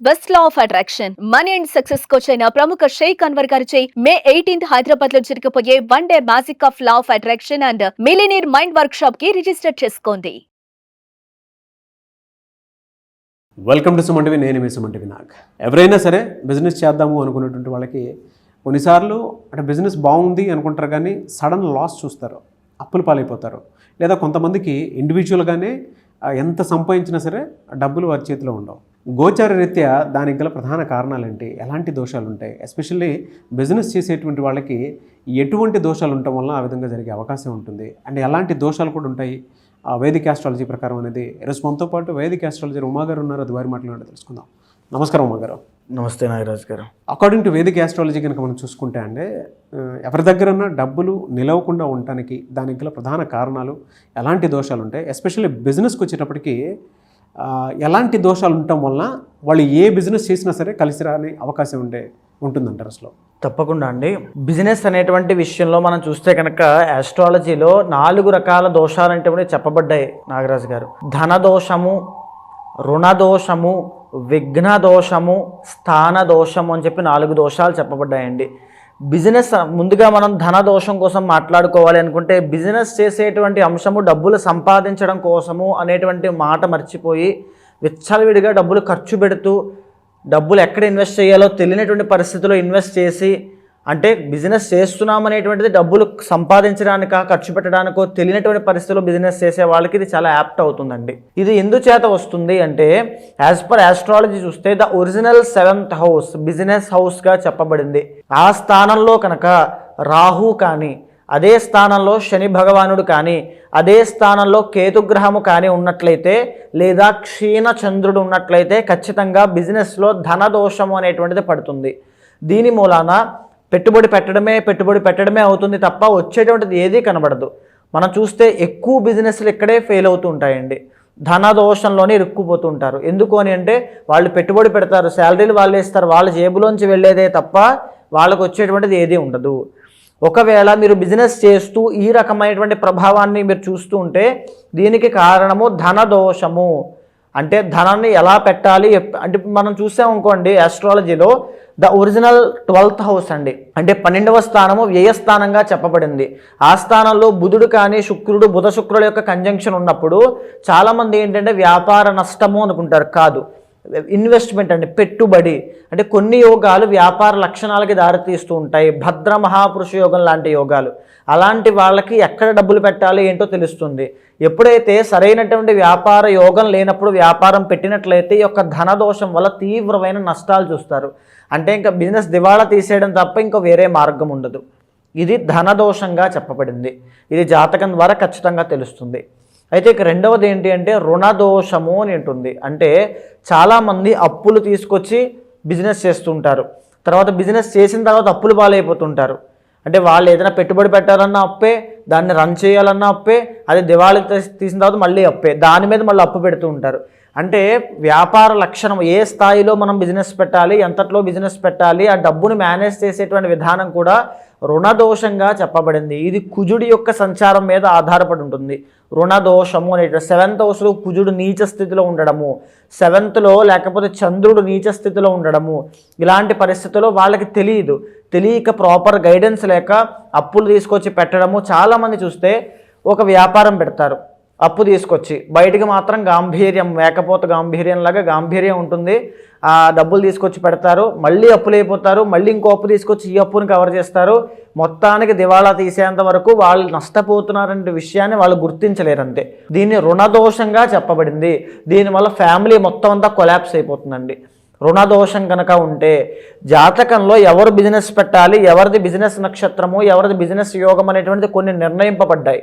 Best law of attraction money and success coach అయిన ప్రముఖ షేక్ అన్వర్ గారిచే మే 18th హైదరాబాద్ లో జరగబోయే 1 day magic of law of attraction and millionaire mind work shop కి register చేసుకోండి. Welcome to Suman TV. నేను మీ సుమన్ టీవీ. నాకు ఎవరైనా సరే బిజినెస్ చేద్దాము అనుకున్నటువంటి వాళ్ళకి కొన్నిసార్లు అంటే బిజినెస్ బాగుంది అనుకుంటారు, కానీ సడన్ లాస్ చూస్తారు, అప్పులు పాలైపోతారు. లేదా కొంతమందికి ఇండివిజువల్గానే ఎంత సంపాదించినా సరే డబ్బులు వారి చేతిలో ఉండవు. గోచార రీత్యా దానికి గల ప్రధాన కారణాలు ఏంటి, ఎలాంటి దోషాలు ఉంటాయి, ఎస్పెషల్లీ బిజినెస్ చేసేటువంటి వాళ్ళకి ఎటువంటి దోషాలు ఉండటం వల్ల ఆ విధంగా జరిగే అవకాశం ఉంటుంది, అండ్ ఎలాంటి దోషాలు కూడా ఉంటాయి వేదిక ఆస్ట్రాలజీ ప్రకారం అనేది ఈరోజు మనతో పాటు వేదిక ఆస్ట్రాలజీ ఉమా గారు ఉన్నారు. అది వారి మాటలు తెలుసుకుందాం. నమస్కారం ఉమా గారు. నమస్తే నాగరాజ్ గారు. అకార్డింగ్ టు వేదిక ఆస్ట్రాలజీ కనుక మనం చూసుకుంటే అంటే ఎవరి దగ్గరన్నా డబ్బులు నిలవకుండా ఉండటానికి దానికి గల ప్రధాన కారణాలు ఎలాంటి దోషాలు ఉంటాయి, ఎస్పెషల్లీ బిజినెస్కి వచ్చేటప్పటికి ఎలాంటి దోషాలు ఉండటం వలన వాళ్ళు ఏ బిజినెస్ చేసినా సరే కలిసి రాని అవకాశం ఉంటుందంటారు అసలు? తప్పకుండా అండి. బిజినెస్ అనేటువంటి విషయంలో మనం చూస్తే కనుక ఆస్ట్రాలజీలో 4 రకాల దోషాలు అంటే చెప్పబడ్డాయి నాగరాజు గారు. ధన దోషము, రుణ దోషము, విఘ్న దోషము, స్థాన దోషము అని చెప్పి 4 దోషాలు చెప్పబడ్డాయండి. బిజినెస్ ముందుగా మనం ధన దోషం కోసం మాట్లాడుకోవాలి అనుకుంటే బిజినెస్ చేసేటువంటి అంశము డబ్బులు సంపాదించడం కోసము అనేటువంటి మాట మర్చిపోయి విచ్చలవిడిగా డబ్బులు ఖర్చు పెడుతూ డబ్బులు ఎక్కడ ఇన్వెస్ట్ చేయాలో తెలియనటువంటి పరిస్థితుల్లో ఇన్వెస్ట్ చేసి, అంటే బిజినెస్ చేస్తున్నామనేటువంటిది డబ్బులు సంపాదించడానికా ఖర్చు పెట్టడానికో తెలియనటువంటి పరిస్థితుల్లో బిజినెస్ చేసే వాళ్ళకి ఇది చాలా యాప్ట్ అవుతుందండి. ఇది ఎందుచేత వస్తుంది అంటే యాజ్ పర్ ఆస్ట్రాలజీ చూస్తే the original 7th house business హౌస్గా చెప్పబడింది. ఆ స్థానంలో కనుక రాహు కానీ, అదే స్థానంలో శని భగవానుడు కానీ, అదే స్థానంలో కేతుగ్రహము కానీ ఉన్నట్లయితే, లేదా క్షీణ చంద్రుడు ఉన్నట్లయితే ఖచ్చితంగా బిజినెస్లో ధన దోషము అనేటువంటిది పడుతుంది. దీని మూలాన పెట్టుబడి పెట్టడమే అవుతుంది తప్ప వచ్చేటువంటిది ఏదీ కనబడదు. మనం చూస్తే ఎక్కువ బిజినెస్లు ఇక్కడే ఫెయిల్ అవుతూ ఉంటాయండి. ధన దోషంలోనే ఇరుక్కుపోతూ ఉంటారు. ఎందుకు అని అంటే వాళ్ళు పెట్టుబడి పెడతారు, శాలరీలు వాళ్ళు ఇస్తారు, వాళ్ళ జేబులోంచి వెళ్ళేదే తప్ప వాళ్ళకు వచ్చేటువంటిది ఏదీ ఉండదు. ఒకవేళ మీరు బిజినెస్ చేస్తూ ఈ రకమైనటువంటి ప్రభావాన్ని మీరు చూస్తూ ఉంటే దీనికి కారణము ధన దోషము. అంటే ధనాన్ని ఎలా పెట్టాలి అంటే మనం చూసామనుకోండి ఆస్ట్రాలజీలో ద ఒరిజినల్ 12th హౌస్ అండి, అంటే 12వ స్థానము వ్యయస్థానంగా చెప్పబడింది. ఆ స్థానంలో బుధుడు కానీ శుక్రుడు బుధ శుక్రుల యొక్క కంజంక్షన్ ఉన్నప్పుడు చాలామంది ఏంటంటే వ్యాపార నష్టము అనుకుంటారు. కాదు, ఇన్వెస్ట్మెంట్ అండి, పెట్టుబడి. అంటే కొన్ని యోగాలు వ్యాపార లక్షణాలకి దారితీస్తూ ఉంటాయి. భద్ర మహాపురుష యోగం లాంటి యోగాలు, అలాంటి వాళ్ళకి ఎక్కడ డబ్బులు పెట్టాలి ఏంటో తెలుస్తుంది. ఎప్పుడైతే సరైనటువంటి వ్యాపార యోగం లేనప్పుడు వ్యాపారం పెట్టినట్లయితే ఈ యొక్క ధనదోషం వల్ల తీవ్రమైన నష్టాలు చూస్తారు. అంటే ఇంకా బిజినెస్ దివాళా తీసేయడం తప్ప ఇంకా వేరే మార్గం ఉండదు. ఇది ధనదోషంగా చెప్పబడింది. ఇది జాతకం ద్వారా ఖచ్చితంగా తెలుస్తుంది. అయితే ఇక రెండవది ఏంటి అంటే రుణదోషము అని ఉంటుంది. అంటే చాలామంది అప్పులు తీసుకొచ్చి బిజినెస్ చేస్తుంటారు, తర్వాత బిజినెస్ చేసిన తర్వాత అప్పులు పాలైపోతుంటారు. అంటే వాళ్ళు ఏదైనా పెట్టుబడి పెట్టాలన్నా అప్పే, దాన్ని రన్ చేయాలన్నా అప్పే, అది దివాళీ తీసిన తర్వాత మళ్ళీ అప్పే, దాని మీద మళ్ళీ అప్పు పెడుతూ ఉంటారు. అంటే వ్యాపార లక్షణం ఏ స్థాయిలో మనం బిజినెస్ పెట్టాలి, ఎంతట్లో బిజినెస్ పెట్టాలి, ఆ డబ్బుని మేనేజ్ చేసేటువంటి విధానం కూడా రుణదోషంగా చెప్పబడింది. ఇది కుజుడి యొక్క సంచారం మీద ఆధారపడి ఉంటుంది. రుణదోషము అనే 7th హౌస్లో కుజుడు నీచ స్థితిలో ఉండడము, 7thలో లేకపోతే చంద్రుడు నీచ స్థితిలో ఉండడము, ఇలాంటి పరిస్థితుల్లో వాళ్ళకి తెలియక ప్రాపర్ గైడెన్స్ లేక అప్పులు తీసుకొచ్చి పెట్టడము. చాలామంది చూస్తే ఒక వ్యాపారం పెడతారు, అప్పు తీసుకొచ్చి బయటికి మాత్రం గాంభీర్యం, మేకపోతే గాంభీర్యంలాగా గాంభీర్యం ఉంటుంది. ఆ డబ్బులు తీసుకొచ్చి పెడతారు, మళ్ళీ అప్పులు అయిపోతారు, మళ్ళీ ఇంకో అప్పు తీసుకొచ్చి ఈ అప్పుని కవర్ చేస్తారు. మొత్తానికి దివాళా తీసేంత వరకు వాళ్ళు నష్టపోతున్నారనే విషయాన్ని వాళ్ళు గుర్తించలేరంతే. దీన్ని రుణదోషంగా చెప్పబడింది. దీనివల్ల ఫ్యామిలీ మొత్తం అంతా కొలాప్స్ అయిపోతుందండి. రుణదోషం కనుక ఉంటే జాతకంలో ఎవరు బిజినెస్ పెట్టాలి, ఎవరిది బిజినెస్ నక్షత్రము, ఎవరిది బిజినెస్ యోగం అనేటువంటిది కొన్ని నిర్ణయింపబడ్డాయి.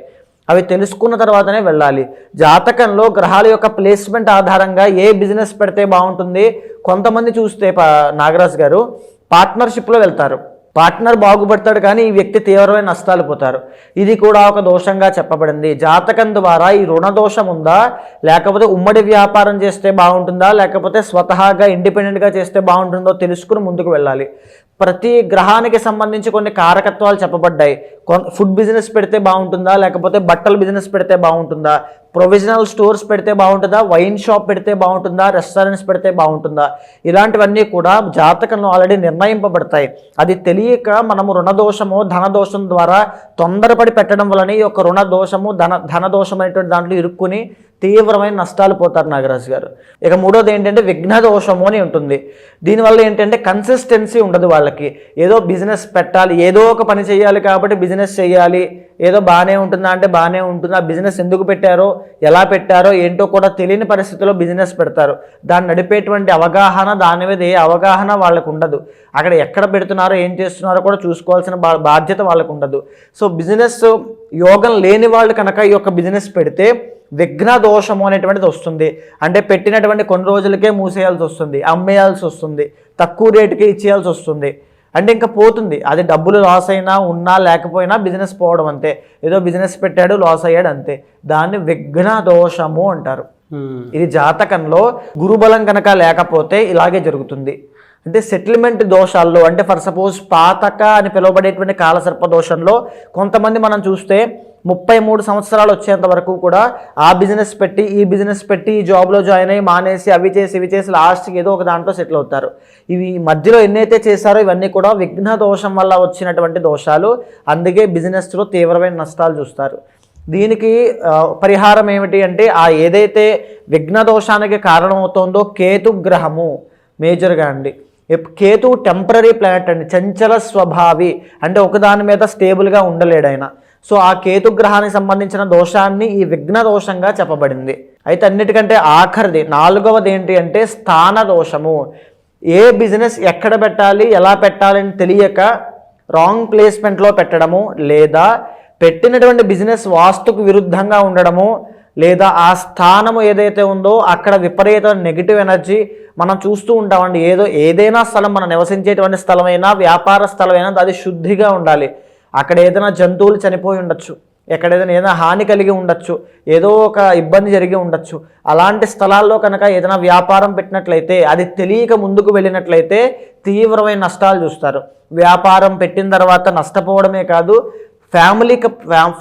అవి తెలుసుకున్న తర్వాతనే వెళ్ళాలి. జాతకంలో గ్రహాల యొక్క ప్లేస్మెంట్ ఆధారంగా ఏ బిజినెస్ పెడితే బాగుంటుంది. కొంతమంది చూస్తే నాగరాజ్ గారు పార్ట్నర్షిప్లో వెళ్తారు, పార్ట్నర్ బాగుపడతాడు కానీ ఈ వ్యక్తి తీవ్రమైన నష్టాలు పోతారు. ఇది కూడా ఒక దోషంగా చెప్పబడింది. జాతకం ద్వారా ఈ రుణదోషం ఉందా, లేకపోతే ఉమ్మడి వ్యాపారం చేస్తే బాగుంటుందా, లేకపోతే స్వతహాగా ఇండిపెండెంట్గా చేస్తే బాగుంటుందో తెలుసుకుని ముందుకు వెళ్ళాలి. ప్రతి గ్రహానికి సంబంధించి కొన్ని కారకత్వాలు చెప్పబడ్డాయి. ఫుడ్ బిజినెస్ పెడితే బాగుంటుందా, లేకపోతే బట్టల బిజినెస్ పెడితే బాగుంటుందా, ప్రొవిజనల్ స్టోర్స్ పెడితే బాగుంటుందా, వైన్ షాప్ పెడితే బాగుంటుందా, రెస్టారెంట్స్ పెడితే బాగుంటుందా, ఇలాంటివన్నీ కూడా జాతకంలో ఆల్రెడీ నిర్ణయింపబడతాయి. అది తెలియక మనము రుణదోషము ధనదోషం ద్వారా తొందరపడి పెట్టడం వలన ఈ యొక్క రుణదోషము ధనదోషం అనేటువంటి దాంట్లో ఇరుక్కుని తీవ్రమైన నష్టాలు పోతారు నాగరాజు గారు. ఇక మూడోది ఏంటంటే విఘ్న దోషము అని ఉంటుంది. దీనివల్ల ఏంటంటే కన్సిస్టెన్సీ ఉండదు వాళ్ళకి. ఏదో బిజినెస్ పెట్టాలి, ఏదో ఒక పని చేయాలి కాబట్టి బిజినెస్ చేయాలి, ఏదో బాగానే ఉంటుందా అంటే బాగానే ఉంటుంది. ఆ బిజినెస్ ఎందుకు పెట్టారో ఎలా పెట్టారో ఏంటో కూడా తెలియని పరిస్థితిలో బిజినెస్ పెడతారు. దాన్ని నడిపేటువంటి అవగాహన, దాని మీద ఏ అవగాహన వాళ్ళకు ఉండదు. అక్కడ ఎక్కడ పెడుతున్నారో ఏం చేస్తున్నారో కూడా చూసుకోవాల్సిన బాధ్యత వాళ్ళకు ఉండదు. సో బిజినెస్ యోగం లేని వాళ్ళు కనుక ఈ యొక్క బిజినెస్ పెడితే విఘ్న దోషము అనేటువంటిది వస్తుంది. అంటే పెట్టినటువంటి కొన్ని రోజులకే మూసేయాల్సి వస్తుంది, అమ్మేయాల్సి వస్తుంది, తక్కువ రేటుకే ఇచ్చేయాల్సి వస్తుంది. అంటే ఇంకా పోతుంది. అది డబ్బులు లాస్ అయినా ఉన్నా లేకపోయినా బిజినెస్ పోవడం అంతే. ఏదో బిజినెస్ పెట్టాడు లాస్ అయ్యాడు అంతే. దాన్ని విఘ్న దోషము అంటారు. ఇది జాతకంలో గురుబలం కనుక లేకపోతే ఇలాగే జరుగుతుంది. అంటే సెటిల్మెంట్ దోషాల్లో, అంటే ఫర్ సపోజ్ పాతక అని పిలువబడేటువంటి కాలసర్ప దోషంలో కొంతమంది మనం చూస్తే 33 సంవత్సరాలు వచ్చేంత వరకు కూడా ఆ బిజినెస్ పెట్టి ఈ బిజినెస్ పెట్టి ఈ జాబ్లో జాయిన్ అయ్యి మానేసి అవి చేసి ఇవి చేసి లాస్ట్కి ఏదో ఒక దాంట్లో సెటిల్ అవుతారు. ఇవి మధ్యలో ఎన్నైతే చేశారో ఇవన్నీ కూడా విఘ్న దోషం వల్ల వచ్చినటువంటి దోషాలు. అందుకే బిజినెస్లో తీవ్రమైన నష్టాలు చూస్తారు. దీనికి పరిహారం ఏమిటి అంటే ఆ ఏదైతే విఘ్న దోషానికి కారణమవుతుందో కేతు గ్రహము మేజర్గా అండి. కేతు టెంపరీ ప్లానెట్ అండి, చంచల స్వభావి, అంటే ఒకదాని మీద స్టేబుల్గా ఉండలేడు ఆయన. సో ఆ కేతు గ్రహానికి సంబంధించిన దోషాన్ని ఈ విఘ్న దోషంగా చెప్పబడింది. అయితే అన్నిటికంటే ఆఖరిది 4వది ఏంటి అంటే స్థాన దోషము. ఏ బిజినెస్ ఎక్కడ పెట్టాలి ఎలా పెట్టాలి అని తెలియక రాంగ్ ప్లేస్మెంట్లో పెట్టడము, లేదా పెట్టినటువంటి బిజినెస్ వాస్తుకు విరుద్ధంగా ఉండడము, లేదా ఆ స్థానము ఏదైతే ఉందో అక్కడ విపరీత నెగిటివ్ ఎనర్జీ మనం చూస్తూ ఉంటామండి. ఏదైనా స్థలం, మనం నివసించేటువంటి స్థలమైనా వ్యాపార స్థలమైనా అది శుద్ధిగా ఉండాలి. అక్కడ ఏదైనా జంతువులు చనిపోయి ఉండొచ్చు, ఎక్కడ ఏదైనా హాని కలిగి ఉండొచ్చు, ఏదో ఒక ఇబ్బంది జరిగి ఉండొచ్చు. అలాంటి స్థలాల్లో కనుక ఏదైనా వ్యాపారం పెట్టినట్లయితే, అది తెలియక ముందుకు వెళ్ళినట్లయితే తీవ్రమైన నష్టాలు చూస్తారు. వ్యాపారం పెట్టిన తర్వాత నష్టపోవడమే కాదు,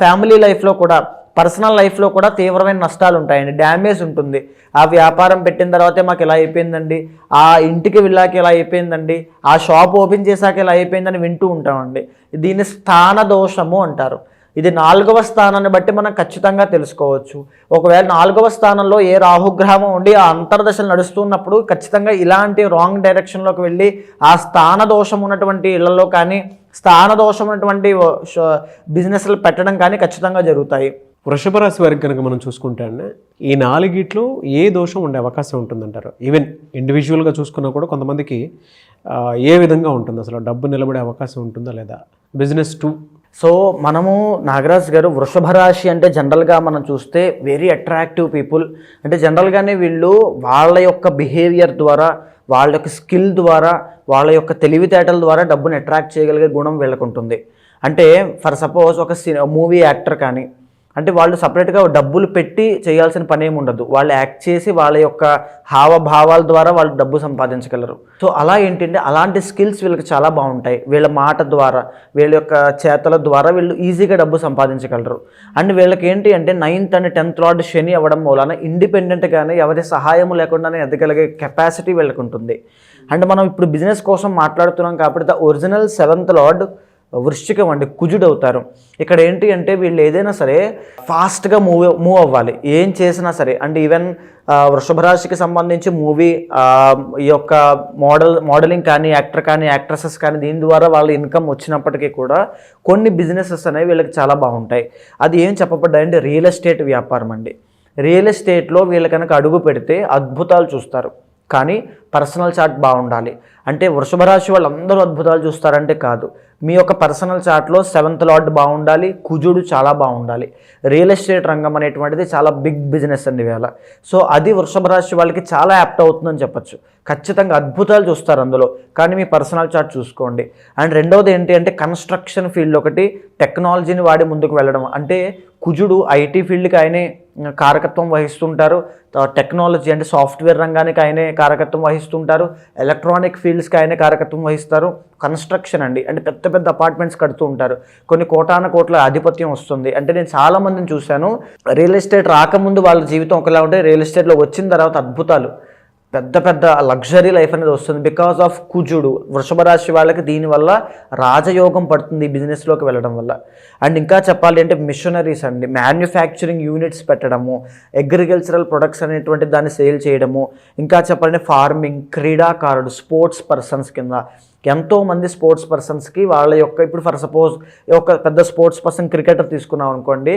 ఫ్యామిలీ లైఫ్లో కూడా, పర్సనల్ లైఫ్లో కూడా తీవ్రమైన నష్టాలు ఉంటాయండి, డ్యామేజ్ ఉంటుంది. ఆ వ్యాపారం పెట్టిన తర్వాతే మాకు ఇలా అయిపోయిందండి, ఆ ఇంటికి వెళ్ళాక ఇలా అయిపోయిందండి, ఆ షాప్ ఓపెన్ చేశాక ఇలా అయిపోయిందని వింటూ ఉంటామండి. దీన్ని స్థాన దోషము అంటారు. ఇది 4వ స్థానాన్ని బట్టి మనం ఖచ్చితంగా తెలుసుకోవచ్చు. ఒకవేళ 4వ స్థానంలో ఏ రాహుగ్రహం ఉండి ఆ అంతర్దశలు నడుస్తున్నప్పుడు ఖచ్చితంగా ఇలాంటి రాంగ్ డైరెక్షన్లోకి వెళ్ళి ఆ స్థాన దోషం ఉన్నటువంటి ఇళ్లలో కానీ, స్థాన దోషం ఉన్నటువంటి బిజినెస్లు పెట్టడం కానీ ఖచ్చితంగా జరుగుతాయి. వృషభ రాశి వారికి కనుక మనం చూసుకుంటే అండి, ఈ 4గిట్లో ఏ దోషం ఉండే అవకాశం ఉంటుందంటారు? ఈవెన్ ఇండివిజువల్గా చూసుకున్నా కూడా కొంతమందికి ఏ విధంగా ఉంటుంది? అసలు డబ్బు నిలబడే అవకాశం ఉంటుందా లేదా? బిజినెస్ టు సో మనము నాగరాజ్ గారు వృషభ రాశి అంటే జనరల్గా మనం చూస్తే వెరీ అట్రాక్టివ్ పీపుల్. అంటే జనరల్గానే వీళ్ళు వాళ్ళ యొక్క బిహేవియర్ ద్వారా, వాళ్ళ యొక్క స్కిల్ ద్వారా, వాళ్ళ యొక్క తెలివితేటల ద్వారా డబ్బుని అట్రాక్ట్ చేయగలిగే గుణం వీళ్ళకు ఉంటుంది. అంటే ఫర్ సపోజ్ ఒక మూవీ యాక్టర్ కానీ, అంటే వాళ్ళు సపరేట్గా డబ్బులు పెట్టి చేయాల్సిన పని ఏమి ఉండదు. వాళ్ళు యాక్ట్ చేసి వాళ్ళ యొక్క హావభావాల ద్వారా వాళ్ళు డబ్బు సంపాదించగలరు. సో అలా ఏంటంటే అలాంటి స్కిల్స్ వీళ్ళకి చాలా బాగుంటాయి. వీళ్ళ మాట ద్వారా, వీళ్ళ యొక్క చేతల ద్వారా వీళ్ళు ఈజీగా డబ్బు సంపాదించగలరు. అండ్ వీళ్ళకి ఏంటి అంటే 9th and 10th లార్డ్ శని అవ్వడం మూలన ఇండిపెండెంట్గానే ఎవరి సహాయం లేకుండానే ఎదగలిగే కెపాసిటీ వీళ్ళకి ఉంటుంది. అండ్ మనం ఇప్పుడు బిజినెస్ కోసం మాట్లాడుతున్నాం కాబట్టి ద ఒరిజినల్ 7th లార్డ్ వృశ్చికం అండి, కుజుడు అవుతారు. ఇక్కడ ఏంటి అంటే వీళ్ళు ఏదైనా సరే ఫాస్ట్గా మూవ్ అవ్వాలి, ఏం చేసినా సరే. అండ్ ఈవెన్ వృషభ రాశికి సంబంధించి మూవీ, ఈ యొక్క మోడలింగ్ కానీ, యాక్టర్ కానీ, యాక్ట్రసెస్ కానీ, దీని ద్వారా వాళ్ళ ఇన్కమ్ వచ్చినప్పటికీ కూడా కొన్ని బిజినెసెస్ అనేవి వీళ్ళకి చాలా బాగుంటాయి. అది ఏం చెప్పబడ్డాయంటే రియల్ ఎస్టేట్ వ్యాపారం అండి. రియల్ ఎస్టేట్లో వీళ్ళు కనుక అడుగు పెడితే అద్భుతాలు చూస్తారు. కానీ పర్సనల్ చార్ట్ బాగుండాలి. అంటే వృషభ రాశి వాళ్ళందరూ అద్భుతాలు చూస్తారంటే కాదు. మీ యొక్క పర్సనల్ చార్ట్లో 7th లార్డ్ బాగుండాలి, కుజుడు చాలా బాగుండాలి. రియల్ ఎస్టేట్ రంగం అనేటువంటిది చాలా బిగ్ బిజినెస్ అండి వేళ. సో అది వృషభ రాశి వాళ్ళకి చాలా యాప్ట్ అవుతుందని చెప్పచ్చు. ఖచ్చితంగా అద్భుతాలు చూస్తారు అందులో. కానీ మీ పర్సనల్ చార్ట్ చూసుకోండి. అండ్ రెండవది ఏంటి అంటే కన్స్ట్రక్షన్ ఫీల్డ్ ఒకటి, టెక్నాలజీని వాడి ముందుకు వెళ్ళడం. అంటే కుజుడు ఐటీ ఫీల్డ్కి ఆయనే కారకత్వం వహిస్తుంటారు. టెక్నాలజీ అంటే సాఫ్ట్వేర్ రంగానికి ఆయనే కారకత్వం వహిస్తుంటారు. ఎలక్ట్రానిక్ ఫీల్డ్స్కి ఆయనే కారకత్వం వహిస్తారు. కన్స్ట్రక్షన్ అంటే పెద్ద పెద్ద అపార్ట్మెంట్స్ కడుతూ ఉంటారు. కొన్ని కోటాన కోట్ల ఆధిపత్యం వస్తుంది. అంటే నేను చాలా మందిని చూశాను, రియల్ ఎస్టేట్ రాకముందు వాళ్ళ జీవితం ఒకలా ఉంటే రియల్ ఎస్టేట్లో వచ్చిన తర్వాత అద్భుతాలు, పెద్ద పెద్ద లగ్జరీ లైఫ్ అనేది వస్తుంది. బికాస్ ఆఫ్ కుజుడు. వృషభ రాశి వాళ్ళకి దీనివల్ల రాజయోగం పడుతుంది ఈ బిజినెస్లోకి వెళ్ళడం వల్ల. అండ్ ఇంకా చెప్పాలి అంటే మిషనరీస్ అండి, మ్యానుఫ్యాక్చరింగ్ యూనిట్స్ పెట్టడము, అగ్రికల్చరల్ ప్రొడక్ట్స్ అనేటువంటి దాన్ని సేల్ చేయడము, ఇంకా చెప్పాలంటే ఫార్మింగ్, క్రీడాకారుడు, స్పోర్ట్స్ పర్సన్స్ కింద ఎంతోమంది స్పోర్ట్స్ పర్సన్స్కి వాళ్ళ యొక్క, ఇప్పుడు ఫర్ సపోజ్ ఒక పెద్ద స్పోర్ట్స్ పర్సన్ క్రికెటర్ తీసుకున్నాం అనుకోండి,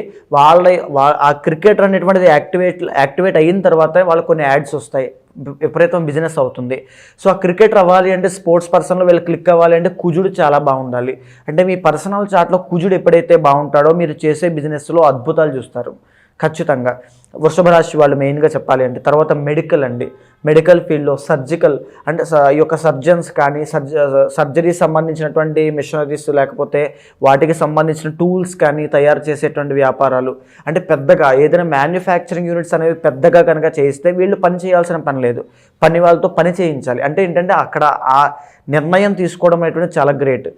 ఆ క్రికెటర్ అనేటువంటిది యాక్టివేట్ అయిన తర్వాత వాళ్ళకి కొన్ని యాడ్స్ వస్తాయి, విపరీతం బిజినెస్ అవుతుంది. సో ఆ క్రికెటర్ అవ్వాలి అంటే, స్పోర్ట్స్ పర్సన్లో వీళ్ళు క్లిక్ అవ్వాలి అంటే కుజుడు చాలా బాగుండాలి. అంటే మీ పర్సనల్ చార్ట్లో కుజుడు ఎప్పుడైతే బాగుంటాడో మీరు చేసే బిజినెస్లో అద్భుతాలు చూస్తారు ఖచ్చితంగా. వృషభ రాశి వాళ్ళు మెయిన్గా చెప్పాలి అంటే. తర్వాత మెడికల్ అండి, మెడికల్ ఫీల్డ్లో సర్జికల్ అంటే ఈ యొక్క సర్జన్స్ కానీ, సర్జరీ సంబంధించినటువంటి మిషనరీస్, లేకపోతే వాటికి సంబంధించిన టూల్స్ కానీ తయారు చేసేటువంటి వ్యాపారాలు, అంటే పెద్దగా ఏదైనా మ్యానుఫ్యాక్చరింగ్ యూనిట్స్ అనేవి పెద్దగా కనుక చేయిస్తే వీళ్ళు పని చేయాల్సిన పని లేదు, పని వాళ్ళతో పని చేయించాలి. అంటే ఏంటంటే అక్కడ ఆ నిర్ణయం తీసుకోవడం అనేటువంటి చాలా గ్రేట్.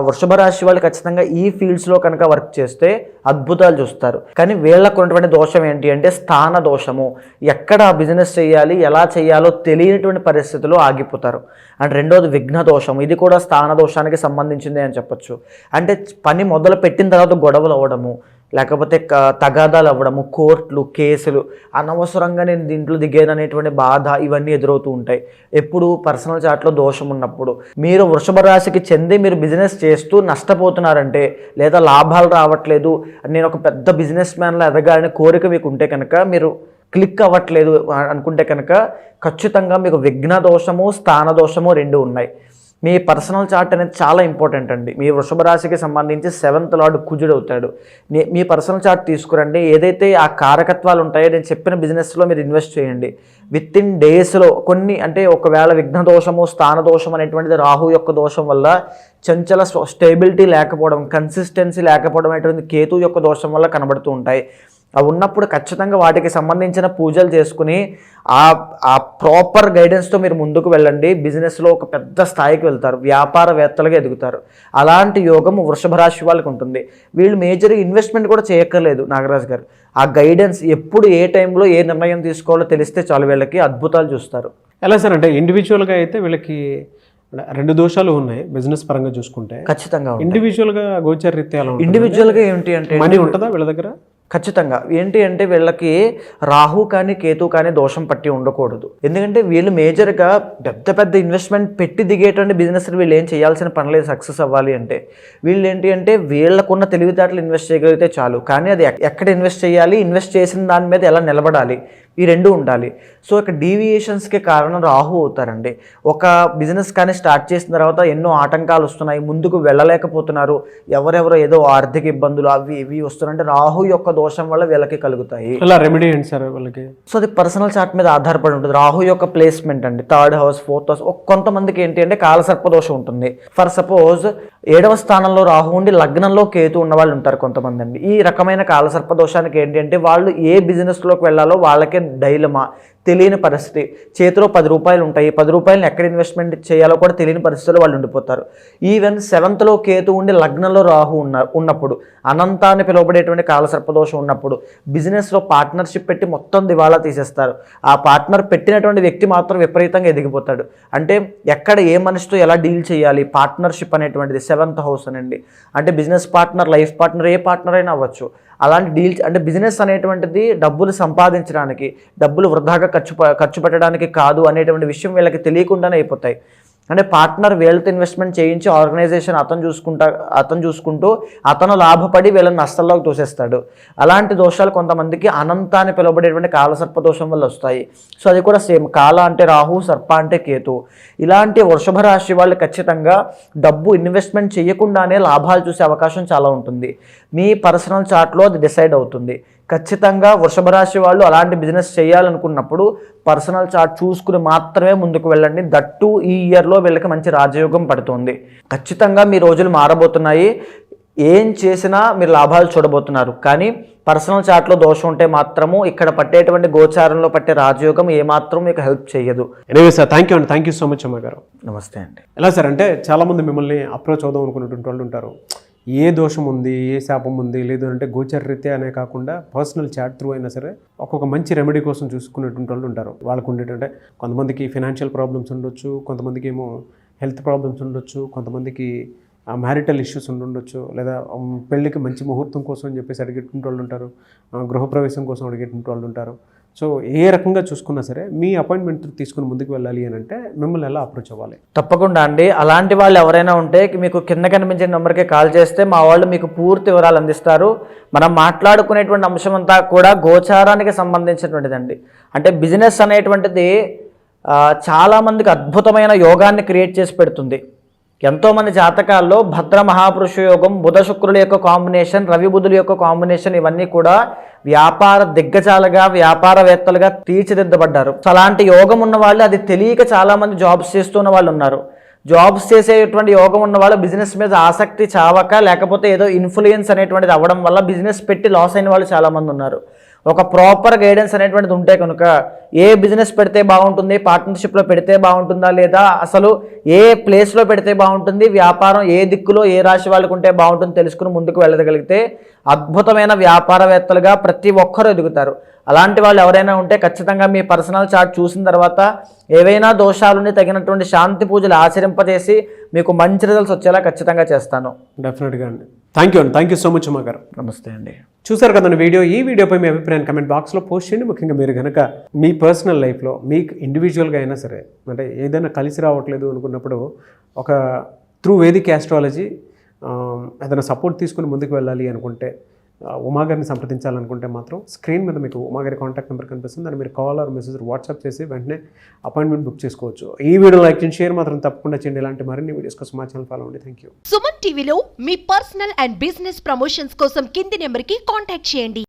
వృషభ రాశి వాళ్ళు ఖచ్చితంగా ఈ ఫీల్డ్స్లో కనుక వర్క్ చేస్తే అద్భుతాలు చూస్తారు. కానీ వీళ్ళకు ఉన్నటువంటి దోషం ఏంటి అంటే స్థాన దోషము. ఎక్కడ బిజినెస్ చేయాలి, ఎలా చేయాలో తెలియనటువంటి పరిస్థితుల్లో ఆగిపోతారు. అండ్ రెండోది విఘ్న దోషం. ఇది కూడా స్థాన దోషానికి సంబంధించింది అని చెప్పొచ్చు. అంటే పని మొదలు పెట్టిన తర్వాత గొడవలు అవ్వడము, లేకపోతే తగాదాలు అవ్వడము, కోర్టులు, కేసులు, అనవసరంగా నేను దీంట్లో దిగేదనేటువంటి బాధ, ఇవన్నీ ఎదురవుతూ ఉంటాయి ఎప్పుడు పర్సనల్ చార్ట్లో దోషం ఉన్నప్పుడు. మీరు వృషభ రాశికి చెంది మీరు బిజినెస్ చేస్తూ నష్టపోతున్నారంటే, లేదా లాభాలు రావట్లేదు, నేను ఒక పెద్ద బిజినెస్ మ్యాన్లో ఎదగాలని కోరిక మీకు ఉంటే కనుక, మీరు క్లిక్ అవ్వట్లేదు అనుకుంటే కనుక ఖచ్చితంగా మీకు విఘ్న దోషము, స్థాన దోషము రెండు ఉన్నాయి. మీ పర్సనల్ చార్ట్ అనేది చాలా ఇంపార్టెంట్ అండి. మీ వృషభ రాశికి సంబంధించి 7th లార్డ్ కుజుడు అవుతాడు. మీ పర్సనల్ చార్ట్ తీసుకురండి, ఏదైతే ఆ కారకత్వాలు ఉంటాయో నేను చెప్పిన బిజినెస్లో మీరు ఇన్వెస్ట్ చేయండి. విత్ ఇన్ డేస్లో కొన్ని, అంటే ఒకవేళ విఘ్న దోషము, స్థాన దోషం అనేటువంటిది రాహు యొక్క దోషం వల్ల చంచల స్టేబిలిటీ లేకపోవడం, కన్సిస్టెన్సీ లేకపోవడం అనేటువంటి కేతు యొక్క దోషం వల్ల కనబడుతూ ఉంటాయి. అవి ఉన్నప్పుడు ఖచ్చితంగా వాటికి సంబంధించిన పూజలు చేసుకుని ఆ ప్రాపర్ గైడెన్స్తో మీరు ముందుకు వెళ్ళండి. బిజినెస్లో ఒక పెద్ద స్థాయికి వెళ్తారు, వ్యాపారవేత్తలుగా ఎదుగుతారు. అలాంటి యోగం వృషభ రాశి వాళ్ళకి ఉంటుంది. వీళ్ళు మేజర్గా ఇన్వెస్ట్మెంట్ కూడా చేయక్కర్లేదు నాగరాజు గారు. ఆ గైడెన్స్ ఎప్పుడు ఏ టైంలో ఏ నిర్ణయం తీసుకోవాలో తెలిస్తే చాలు, వీళ్ళకి అద్భుతాలు చూస్తారు. ఎలా సార్ అంటే ఇండివిజువల్గా అయితే వీళ్ళకి 2 దోషాలు ఉన్నాయి బిజినెస్ పరంగా చూసుకుంటే. ఖచ్చితంగా ఇండివిజువల్గా గోచర రీత్యా ఇండివిజువల్గా ఏంటి అంటే మనీ ఉంటుందా వీళ్ళ దగ్గర? ఖచ్చితంగా ఏంటి అంటే వీళ్ళకి రాహు కానీ కేతు కానీ దోషం పట్టి ఉండకూడదు. ఎందుకంటే వీళ్ళు మేజర్గా పెద్ద పెద్ద ఇన్వెస్ట్మెంట్ పెట్టి దిగేటువంటి బిజినెస్ వీళ్ళు ఏం చేయాల్సిన పని లేదు సక్సెస్ అవ్వాలి అంటే. వీళ్ళు ఏంటి అంటే వీళ్ళకున్న తెలివితేటలు ఇన్వెస్ట్ చేయగలిగితే చాలు, కానీ అది ఎక్కడ ఇన్వెస్ట్ చేయాలి, ఇన్వెస్ట్ చేసిన దాని మీద ఎలా నిలబడాలి, ఈ రెండు ఉండాలి. సో ఇక్కడ డీవియేషన్స్కి కారణం రాహు అవుతారండి. ఒక బిజినెస్ కానీ స్టార్ట్ చేసిన తర్వాత ఎన్నో ఆటంకాలు వస్తున్నాయి, ముందుకు వెళ్ళలేకపోతున్నారు, ఎవరెవరో ఏదో ఆర్థిక ఇబ్బందులు అవి ఇవి వస్తున్నాయంటే రాహు యొక్క దోషం వల్ల వీళ్ళకి కలుగుతాయి. అలా రెమెడీ ఏంటి సార్ వాళ్ళకి? సో అది పర్సనల్ చార్ట్ మీద ఆధారపడి ఉంటుంది. రాహు యొక్క ప్లేస్మెంట్ అండి, 3rd house 4th house. కొంతమందికి ఏంటి అంటే కాలసర్ప దోషం ఉంటుంది. ఫర్ సపోజ్ 7వ స్థానంలో రాహు ఉండి లగ్నంలో కేతు ఉన్న వాళ్ళు ఉంటారు కొంతమంది అండి. ఈ రకమైన కాలసర్ప దోషానికి ఏంటి అంటే వాళ్ళు ఏ బిజినెస్లోకి వెళ్ళాలో వాళ్ళకే డైలమా, తెలియని పరిస్థితి. చేతిలో 10 రూపాయలు ఉంటాయి, 10 రూపాయలను ఎక్కడ ఇన్వెస్ట్మెంట్ చేయాలో కూడా తెలియని పరిస్థితుల్లో వాళ్ళు ఉండిపోతారు. ఈవెన్ 7th లో కేతు ఉండి లగ్నంలో రాహు ఉన్నప్పుడు, అనంతాన్ని పిలువబడేటువంటి కాలసర్పదోషం ఉన్నప్పుడు బిజినెస్లో పార్ట్నర్షిప్ పెట్టి మొత్తం దివాళా తీసేస్తారు. ఆ పార్ట్నర్ పెట్టినటువంటి వ్యక్తి మాత్రం విపరీతంగా ఎదిగిపోతాడు. అంటే ఎక్కడ ఏ మనిషితో ఎలా డీల్ చేయాలి, పార్ట్నర్షిప్ అనేటువంటిది 7th house అనండి. అంటే business partner, life partner, a partner అయినా అవ్వచ్చు. అలాంటి డీల్స్ అంటే బిజినెస్ అనేటువంటిది డబ్బులు సంపాదించడానికి, డబ్బులు వృధాగా ఖర్చు పెట్టడానికి కాదు అనేటువంటి విషయం వీళ్ళకి తెలియకుండానే అయిపోతాయి. అంటే పార్ట్నర్ వీళ్ళతో ఇన్వెస్ట్మెంట్ చేయించి ఆర్గనైజేషన్ అతను చూసుకుంటూ అతను లాభపడి వీళ్ళని నష్టంలోకి తోసేస్తాడు. అలాంటి దోషాలు కొంతమందికి అనంత అని పిలువబడేటువంటి కాలసర్ప దోషం వల్ల వస్తాయి. సో అది కూడా సేమ్, కాల అంటే రాహు, సర్ప అంటే కేతు. ఇలాంటి వృషభ రాశి వాళ్ళు ఖచ్చితంగా డబ్బు ఇన్వెస్ట్మెంట్ చేయకుండానే లాభాలు చూసే అవకాశం చాలా ఉంటుంది. మీ పర్సనల్ చార్ట్లో అది డిసైడ్ అవుతుంది. ఖచ్చితంగా వృషభ రాశి వాళ్ళు అలాంటి బిజినెస్ చేయాలనుకున్నప్పుడు పర్సనల్ చార్ట్ చూసుకుని మాత్రమే ముందుకు వెళ్ళండి. దట్టు ఈ ఇయర్లో వీళ్ళకి మంచి రాజయోగం పడుతుంది. ఖచ్చితంగా మీ రోజులు మారబోతున్నాయి. ఏం చేసినా మీరు లాభాలు చూడబోతున్నారు. కానీ పర్సనల్ చార్ట్లో దోషం ఉంటే మాత్రము ఇక్కడ పట్టేటువంటి గోచారంలో పట్టే రాజయోగం ఏమాత్రం మీకు హెల్ప్ చేయదు. ఎనివే సార్, థ్యాంక్ యూ అండి, థ్యాంక్ యూ సో మచ్ అమ్మ గారు. నమస్తే అండి. ఎలా సార్ అంటే చాలామంది మిమ్మల్ని అప్రోచ్ అవుదాం అనుకున్నటువంటి వాళ్ళు ఉంటారు. ఏ దోషం ఉంది, ఏ శాపం ఉంది, లేదు అంటే గోచర రీత్యా అనే కాకుండా పర్సనల్ చాట్ త్రూ అయినా సరే ఒక్కొక్క మంచి రెమెడీ కోసం చూసుకునేటువంటి వాళ్ళు ఉంటారు. వాళ్ళకు ఉండేటంటే కొంతమందికి ఫినాన్షియల్ ప్రాబ్లమ్స్ ఉండొచ్చు, కొంతమందికి ఏమో హెల్త్ ప్రాబ్లమ్స్ ఉండొచ్చు, కొంతమందికి మ్యారిటల్ ఇష్యూస్ ఉండొచ్చు, లేదా పెళ్ళికి మంచి ముహూర్తం కోసం అని చెప్పేసి అడిగేటువంటి వాళ్ళు ఉంటారు, గృహప్రవేశం కోసం అడిగేటువంటి వాళ్ళు ఉంటారు. సో ఏ రకంగా చూసుకున్నా సరే మీ అపాయింట్మెంట్ తీసుకుని ముందుకు వెళ్ళాలి అని అంటే మిమ్మల్ని ఎలా అప్రోచ్ అవ్వాలి? తప్పకుండా అండి. అలాంటి వాళ్ళు ఎవరైనా ఉంటే మీకు కింద కనిపించే నెంబర్కి కాల్ చేస్తే మా వాళ్ళు మీకు పూర్తి వివరాలు అందిస్తారు. మనం మాట్లాడుకునేటువంటి అంశం అంతా కూడా గోచారానికి సంబంధించినటువంటిదండి. అంటే బిజినెస్ అనేటువంటిది చాలామందికి అద్భుతమైన యోగాన్ని క్రియేట్ చేసి పెడుతుంది. ఎంతోమంది జాతకాల్లో భద్ర మహాపురుష యోగం, బుధ శుక్రుల యొక్క కాంబినేషన్, రవి బుధుల యొక్క కాంబినేషన్ ఇవన్నీ కూడా వ్యాపార దిగ్గజాలుగా, వ్యాపారవేత్తలుగా తీర్చిదిద్దబడ్డారు. అలాంటి యోగం ఉన్న వాళ్ళు అది తెలియక చాలామంది జాబ్స్ చేస్తున్న వాళ్ళు ఉన్నారు. జాబ్స్ చేసేటువంటి యోగం ఉన్న వాళ్ళు బిజినెస్ మీద ఆసక్తి చావక, లేకపోతే ఏదో ఇన్ఫ్లుయెన్స్ అనేటువంటిది అవ్వడం వల్ల బిజినెస్ పెట్టి లాస్ అయిన వాళ్ళు చాలామంది ఉన్నారు. ఒక ప్రాపర్ గైడెన్స్ అనేటువంటిది ఉంటే కనుక ఏ బిజినెస్ పెడితే బాగుంటుంది, పార్ట్నర్షిప్లో పెడితే బాగుంటుందా, లేదా అసలు ఏ ప్లేస్లో పెడితే బాగుంటుంది, వ్యాపారం ఏ దిక్కులో ఏ రాశి వాళ్ళకు ఉంటే బాగుంటుంది తెలుసుకుని ముందుకు వెళ్ళగలిగితే అద్భుతమైన వ్యాపారవేత్తలుగా ప్రతి ఒక్కరూ ఎదుగుతారు. అలాంటి వాళ్ళు ఎవరైనా ఉంటే ఖచ్చితంగా మీ పర్సనల్ చార్ట్ చూసిన తర్వాత ఏవైనా దోషాలుని తగినటువంటి శాంతి పూజలు ఆచరింపజేసి మీకు మంచి రిజల్ట్స్ వచ్చేలా ఖచ్చితంగా చేస్తాను. డెఫినెట్గా అండి. థ్యాంక్ యూ అండి, థ్యాంక్ యూ సో మచ్ అమ్మ గారు. నమస్తే అండి. చూసారు కదండి వీడియో. ఈ వీడియోపై మీ అభిప్రాయాన్ని కమెంట్ బాక్స్లో పోస్ట్ చేయండి. ముఖ్యంగా మీరు కనుక మీ పర్సనల్ లైఫ్లో మీకు ఇండివిజువల్గా అయినా సరే అంటే ఏదైనా కలిసి రావట్లేదు అనుకున్నప్పుడు ఒక త్రూ వేదిక్ ఆస్ట్రాలజీ ఏదైనా సపోర్ట్ తీసుకుని ముందుకు వెళ్ళాలి అనుకుంటే, ఉమాగారిని సంప్రదించాలనుకుంటే మాత్రం స్క్రీన్ మీద మీకు ఉమాగారి కాంటాక్ట్ నెంబర్ కనిపిస్తుంది. దాన్ని మీరు కాల్ ఆర్ మెసేజ్ వాట్సాప్ చేసి వెంటనే అపాయింట్మెంట్ బుక్ చేసుకోవచ్చు. ఈ వీడియో లైక్ చేయండి, షేర్ మాత్రం తప్పకుండా చేయండి. ఇలాంటి మరిన్ని వీడియోస్ కోసం మా ఛానల్ ఫాలో అవ్వండి. Thank you. సుమన్ టీవీలో మీ పర్సనల్ అండ్ బిజినెస్ ప్రమోషన్స్ కోసం కింది నెంబర్కి కాంటాక్ట్ చేయండి.